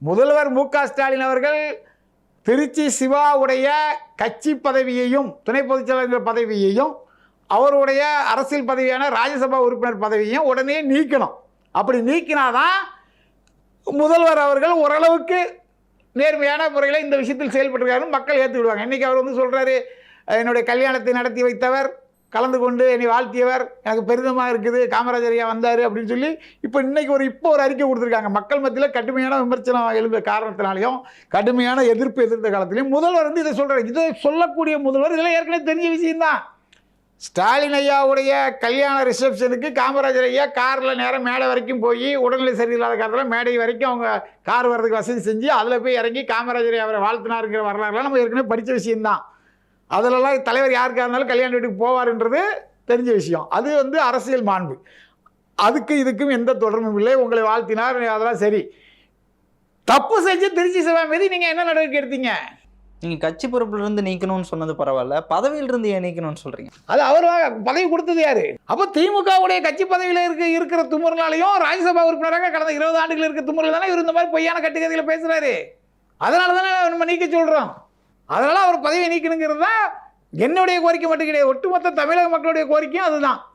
முதல்வர் மு.க.ஸ்டாலின் அவர்கள் திருச்சி சிவாவுடைய கட்சி பதவியையும் துணை பொதுச்செயலாளர் பதவியையும் அவருடைய அரசியல் பதவியான ராஜ்யசபா உறுப்பினர் பதவியையும் உடனே நீக்கணும். அப்படி நீக்கினாதான் முதல்வர் அவர்கள் ஓரளவுக்கு நேர்மையான முறையில் இந்த விஷயத்தில் செயல்பட்டுருக்காரு மக்கள் ஏற்றுக்கிடுவாங்க. இன்றைக்கி அவர் வந்து சொல்கிறாரு, என்னுடைய கல்யாணத்தை நடத்தி வைத்தவர், கலந்து கொண்டு என்னை வாழ்த்தியவர், எனக்கு பெரிதமாக இருக்குது, காமராஜர் ஐயா வந்தார் அப்படின்னு சொல்லி இப்போ ஒரு அறிக்கை கொடுத்துருக்காங்க. மக்கள் மத்தியில் கடுமையான விமர்சனம் எழுந்த காரணத்தினாலையும் கடுமையான எதிர்ப்பு எதிர்த்த காலத்திலையும் முதல்வர் வந்து இதை சொல்கிறார். இதை சொல்லக்கூடிய முதல்வர் இதெல்லாம் ஏற்கனவே தெரிஞ்ச விஷயம்தான். ஸ்டாலின் ஐயாவுடைய கல்யாண ரிசப்ஷனுக்கு காமராஜர் ஐயா காரில் நேரம் மேடை வரைக்கும் போய் உடல்நிலை சரியில்லாத காலத்தில் மேடை வரைக்கும் அவங்க கார் வர்றதுக்கு வசதி செஞ்சு அதில் போய் இறங்கி காமராஜர் அவரை வாழ்த்தினாருங்கிற வரலாறுலாம் நம்ம ஏற்கனவே படித்த விஷயம்தான். அதிலெல்லாம் தலைவர் யாருக்காக இருந்தாலும் கல்யாண வீட்டுக்கு போவார்ன்றது தெரிஞ்ச விஷயம். அது வந்து அரசியல் மாண்பு. அதுக்கு இதுக்கும் எந்த தொடர்பும் இல்லை. உங்களை வாழ்த்தினார், அதெல்லாம் சரி. தப்பு செஞ்சு திருச்சி சிவா மீது நீங்கள் என்ன நடவடிக்கை எடுத்தீங்க? நீங்கள் கட்சி பொறுப்பிலிருந்து நீக்கணும்னு சொன்னது பரவாயில்ல, பதவியிலிருந்து ஏன் நீக்கணும்னு சொல்கிறீங்க? அது அவர் பதவி கொடுத்தது யாரு? அப்போ திமுகவுடைய கட்சி பதவியில் இருக்கிற துமுறனாலையும் ராஜ்யசபா உறுப்பினராக கடந்த 20 ஆண்டுகள் இருக்கிற துமுறல் தானே இவர் இந்த மாதிரி பொய்யான கட்டுக்கதையில் பேசுகிறாரு. அதனால தானே நம்ம நீக்க சொல்கிறோம். அதனால் அவர் பதவியை நீக்கணுங்கிறது தான் என்னுடைய கோரிக்கை மட்டும் கிடையாது, ஒட்டுமொத்த தமிழக மக்களுடைய கோரிக்கையும் அதுதான்.